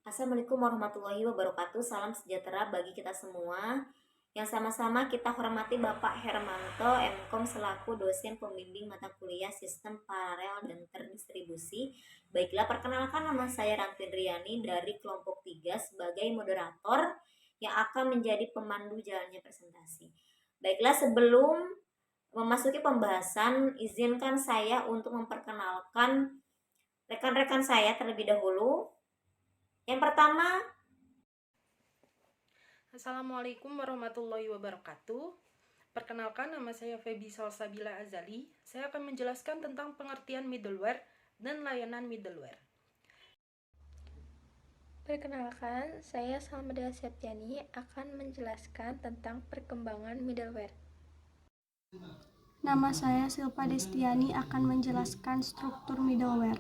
Assalamualaikum warahmatullahi wabarakatuh. Salam sejahtera bagi kita semua. Yang sama-sama kita hormati Bapak Hermanto, MKom selaku dosen pembimbing mata kuliah Sistem Paralel dan Terdistribusi. Baiklah, perkenalkan nama saya Rantin dari kelompok 3 sebagai moderator yang akan menjadi pemandu jalannya presentasi. Baiklah, sebelum memasuki pembahasan, izinkan saya untuk memperkenalkan rekan-rekan saya terlebih dahulu. Yang pertama, Assalamualaikum warahmatullahi wabarakatuh. Perkenalkan, nama saya Feby Salsabila Azali. Saya akan menjelaskan tentang pengertian middleware dan layanan middleware. Perkenalkan, saya Salmada Septiani akan menjelaskan tentang perkembangan middleware. Nama saya Silpa Destiani akan menjelaskan struktur middleware.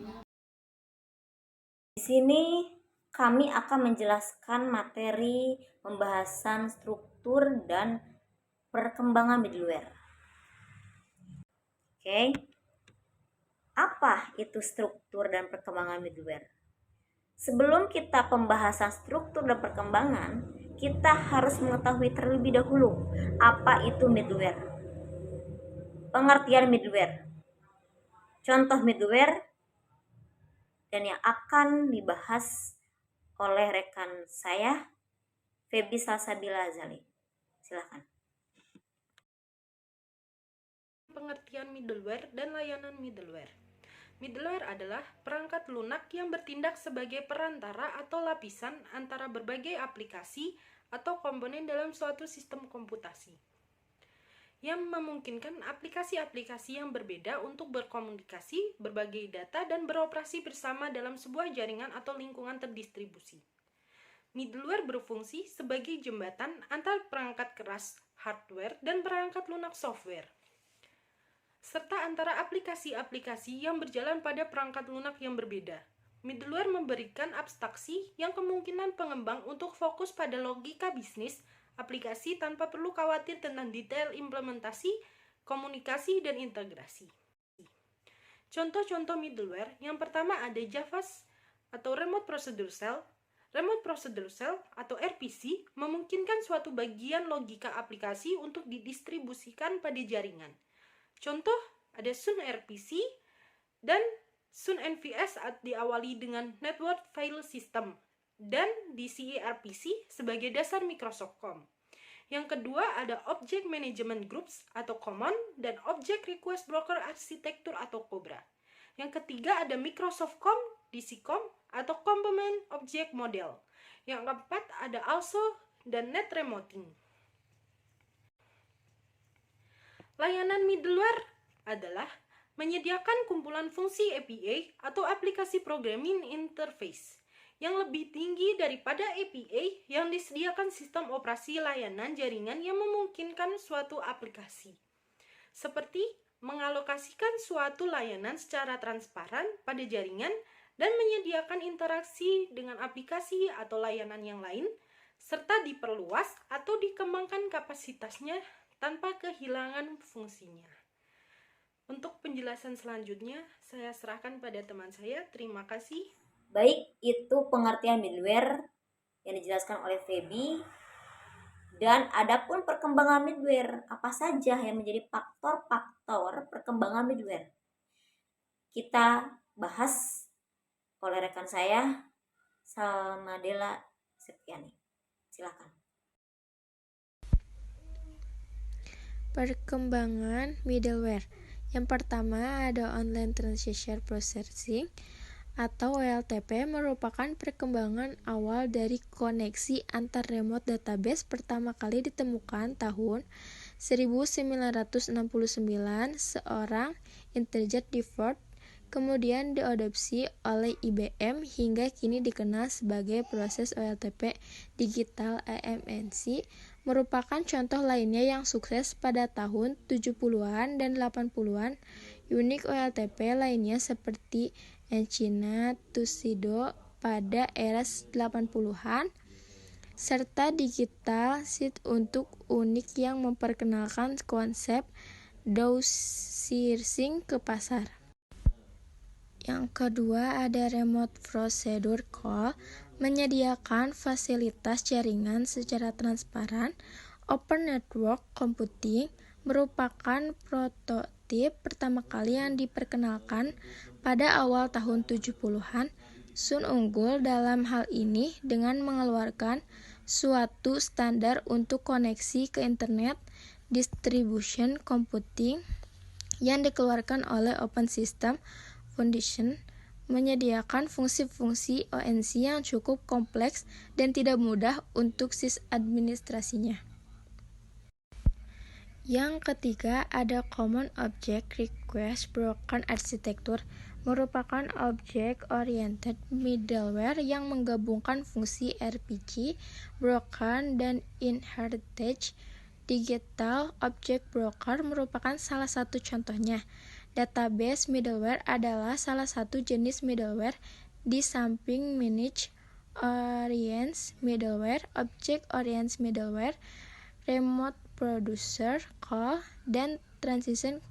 di sini kami akan menjelaskan materi pembahasan struktur dan perkembangan middleware. Oke. Apa itu struktur dan perkembangan middleware? Sebelum kita pembahasan struktur dan perkembangan, kita harus mengetahui terlebih dahulu apa itu middleware. Pengertian middleware. Contoh middleware dan yang akan dibahas oleh rekan saya Feby Salsabila Azali. Silakan. Pengertian middleware dan layanan middleware. Middleware adalah perangkat lunak yang bertindak sebagai perantara atau lapisan antara berbagai aplikasi atau komponen dalam suatu sistem komputasi, yang memungkinkan aplikasi-aplikasi yang berbeda untuk berkomunikasi, berbagi data, dan beroperasi bersama dalam sebuah jaringan atau lingkungan terdistribusi. Middleware berfungsi sebagai jembatan antar perangkat keras hardware dan perangkat lunak software, serta antara aplikasi-aplikasi yang berjalan pada perangkat lunak yang berbeda. Middleware memberikan abstraksi yang kemungkinan pengembang untuk fokus pada logika bisnis aplikasi tanpa perlu khawatir tentang detail implementasi, komunikasi, dan integrasi. Contoh-contoh middleware, yang pertama ada Java atau Remote Procedure Cell. Remote Procedure Cell atau RPC memungkinkan suatu bagian logika aplikasi untuk didistribusikan pada jaringan. Contoh ada Sun RPC dan Sun NVS diawali dengan Network File System dan DCE RPC sebagai dasar Microsoft.com. Yang kedua ada Object Management Groups atau Common dan Object Request Broker Architecture atau COBRA. Yang ketiga ada Microsoft.com, DC.com atau Component Object Model. Yang keempat ada Also dan Net Remoting. Layanan middleware adalah menyediakan kumpulan fungsi API atau aplikasi programming interface yang lebih tinggi daripada API yang disediakan sistem operasi layanan jaringan yang memungkinkan suatu aplikasi, seperti mengalokasikan suatu layanan secara transparan pada jaringan dan menyediakan interaksi dengan aplikasi atau layanan yang lain, serta diperluas atau dikembangkan kapasitasnya tanpa kehilangan fungsinya. Untuk penjelasan selanjutnya, saya serahkan pada teman saya. Terima kasih. Baik, itu pengertian middleware yang dijelaskan oleh Feby. Dan adapun perkembangan middleware, apa saja yang menjadi faktor-faktor perkembangan middleware? Kita bahas oleh rekan saya Salmadela Septiani. Silakan. Perkembangan middleware. Yang pertama ada Online Transaction Processing atau OLTP merupakan perkembangan awal dari koneksi antar remote database pertama kali ditemukan tahun 1969 seorang Integer Default, kemudian diadopsi oleh IBM hingga kini dikenal sebagai proses OLTP digital (AMNC), merupakan contoh lainnya yang sukses pada tahun 70-an dan 80-an. Unik OLTP lainnya seperti Encina Tuxedo pada era 80-an, serta Digital Sheet untuk unik yang memperkenalkan konsep downsizing ke pasar. Yang kedua ada remote procedure call, menyediakan fasilitas jaringan secara transparan. Open Network Computing merupakan prototip pertama kali yang diperkenalkan pada awal tahun 70-an. Sun unggul dalam hal ini dengan mengeluarkan suatu standar untuk koneksi ke internet. Distribution Computing yang dikeluarkan oleh Open System Foundation menyediakan fungsi-fungsi ONC yang cukup kompleks dan tidak mudah untuk administrasinya. Yang ketiga ada Common Object Request Broken Architecture, merupakan object-oriented middleware yang menggabungkan fungsi RPG, broken, dan inheritance. Digital Object Broker merupakan salah satu contohnya. Database middleware adalah salah satu jenis middleware di samping Managed Oriented Middleware, Object Oriented Middleware, Remote Producer Call, dan Transition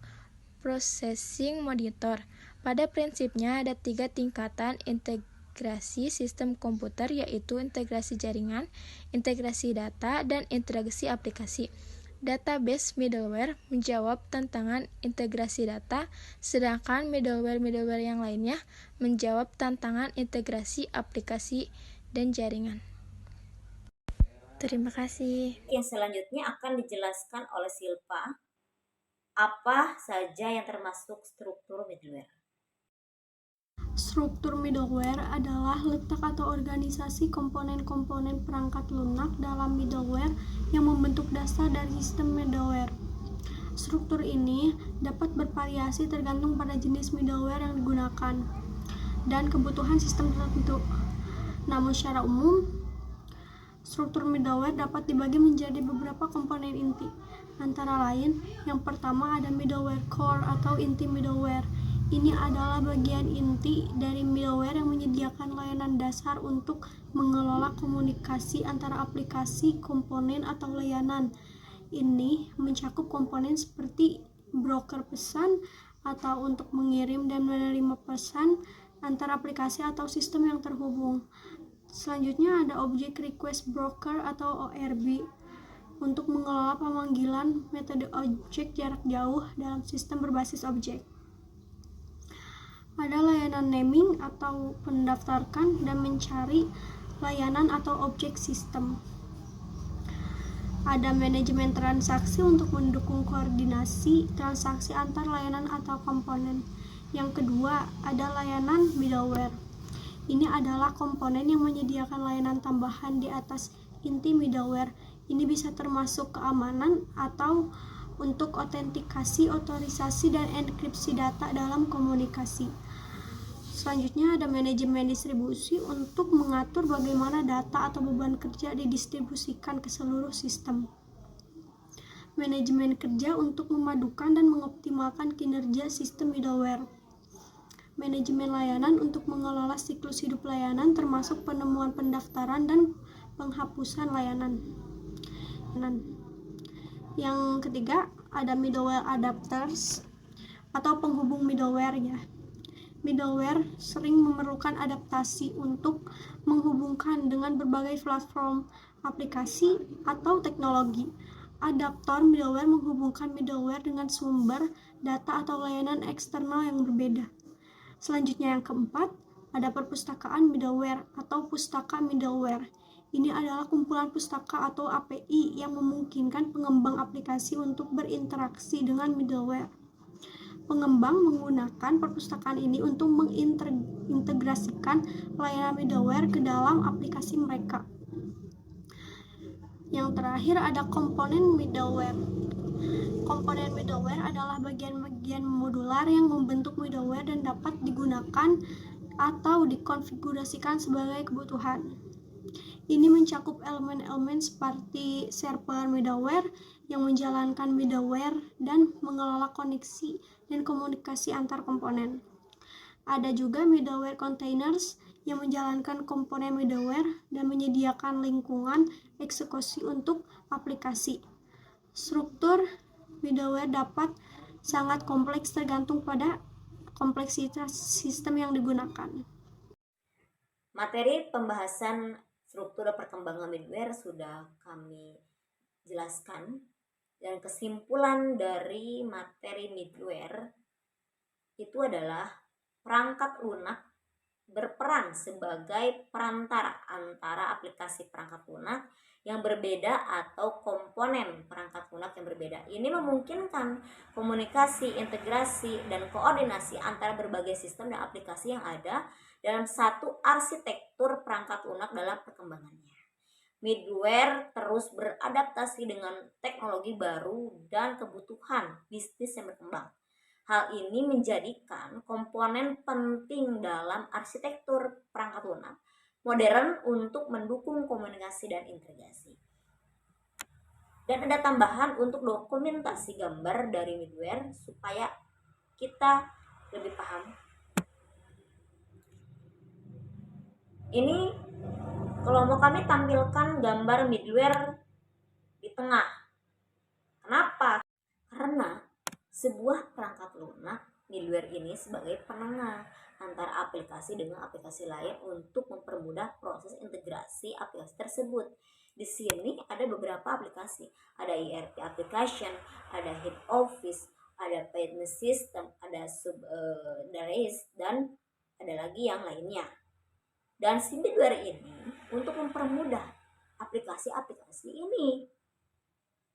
Processing Monitor. Pada prinsipnya ada 3 tingkatan integrasi sistem komputer, yaitu integrasi jaringan, integrasi data, dan integrasi aplikasi. Database middleware menjawab tantangan integrasi data, sedangkan middleware yang lainnya menjawab tantangan integrasi aplikasi dan jaringan. Terima kasih. Yang selanjutnya akan dijelaskan oleh Silpa apa saja yang termasuk struktur middleware. Struktur middleware adalah letak atau organisasi komponen-komponen perangkat lunak dalam middleware yang membentuk dasar dari sistem middleware. Struktur ini dapat bervariasi tergantung pada jenis middleware yang digunakan dan kebutuhan sistem tertentu. Namun secara umum, struktur middleware dapat dibagi menjadi beberapa komponen inti. Antara lain, yang pertama ada middleware core atau inti middleware. Ini adalah bagian inti dari middleware yang menyediakan layanan dasar untuk mengelola komunikasi antara aplikasi, komponen, atau layanan. Ini mencakup komponen seperti broker pesan atau untuk mengirim dan menerima pesan antar aplikasi atau sistem yang terhubung. Selanjutnya ada Object Request Broker atau ORB untuk mengelola pemanggilan metode objek jarak jauh dalam sistem berbasis objek. Ada layanan naming atau mendaftarkan dan mencari layanan atau objek sistem. Ada manajemen transaksi untuk mendukung koordinasi transaksi antar layanan atau komponen. Yang kedua, ada layanan middleware. Ini adalah komponen yang menyediakan layanan tambahan di atas inti middleware. Ini bisa termasuk keamanan atau untuk autentikasi, otorisasi, dan enkripsi data dalam komunikasi. Selanjutnya ada manajemen distribusi untuk mengatur bagaimana data atau beban kerja didistribusikan ke seluruh sistem. Manajemen kerja untuk memadukan dan mengoptimalkan kinerja sistem middleware. Manajemen layanan untuk mengelola siklus hidup layanan termasuk penemuan pendaftaran dan penghapusan layanan. Yang ketiga ada middleware adapters atau penghubung middleware ya. Middleware sering memerlukan adaptasi untuk menghubungkan dengan berbagai platform, aplikasi, atau teknologi. Adaptor middleware menghubungkan middleware dengan sumber data atau layanan eksternal yang berbeda. Selanjutnya yang keempat, ada perpustakaan middleware atau pustaka middleware. Ini adalah kumpulan pustaka atau API yang memungkinkan pengembang aplikasi untuk berinteraksi dengan middleware. Pengembang menggunakan perpustakaan ini untuk mengintegrasikan layanan middleware ke dalam aplikasi mereka. Yang terakhir ada komponen middleware. Komponen middleware adalah bagian-bagian modular yang membentuk middleware dan dapat digunakan atau dikonfigurasikan sebagai kebutuhan. Ini mencakup elemen-elemen seperti server middleware yang menjalankan middleware dan mengelola koneksi dan komunikasi antar komponen. Ada juga middleware containers yang menjalankan komponen middleware dan menyediakan lingkungan eksekusi untuk aplikasi. Struktur middleware dapat sangat kompleks tergantung pada kompleksitas sistem yang digunakan. Materi pembahasan struktur perkembangan middleware sudah kami jelaskan, dan kesimpulan dari materi middleware itu adalah perangkat lunak berperan sebagai perantara antara aplikasi perangkat lunak yang berbeda atau komponen perangkat lunak yang berbeda. Ini memungkinkan komunikasi, integrasi, dan koordinasi antara berbagai sistem dan aplikasi yang ada dalam satu arsitektur perangkat lunak dalam perkembangannya. Middleware terus beradaptasi dengan teknologi baru dan kebutuhan bisnis yang berkembang. Hal ini menjadikan komponen penting dalam arsitektur perangkat lunak modern untuk mendukung komunikasi dan integrasi. Dan ada tambahan untuk dokumentasi gambar dari middleware supaya kita lebih paham. Ini kalau mau kami tampilkan gambar middleware di tengah. Kenapa? Karena sebuah perangkat lunak, middleware ini sebagai penengah antara aplikasi dengan aplikasi lain untuk mempermudah proses integrasi aplikasi tersebut. Di sini ada beberapa aplikasi, ada ERP application, ada head office, ada payment system, ada subsidiaries, dan ada lagi yang lainnya. Dan si middleware ini untuk mempermudah aplikasi-aplikasi ini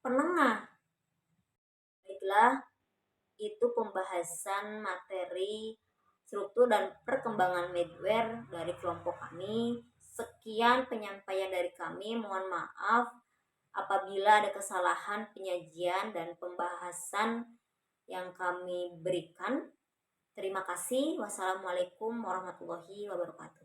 penengah. Baiklah, itu pembahasan materi struktur dan perkembangan middleware dari kelompok kami. Sekian penyampaian dari kami. Mohon maaf apabila ada kesalahan penyajian dan pembahasan yang kami berikan. Terima kasih. Wassalamualaikum warahmatullahi wabarakatuh.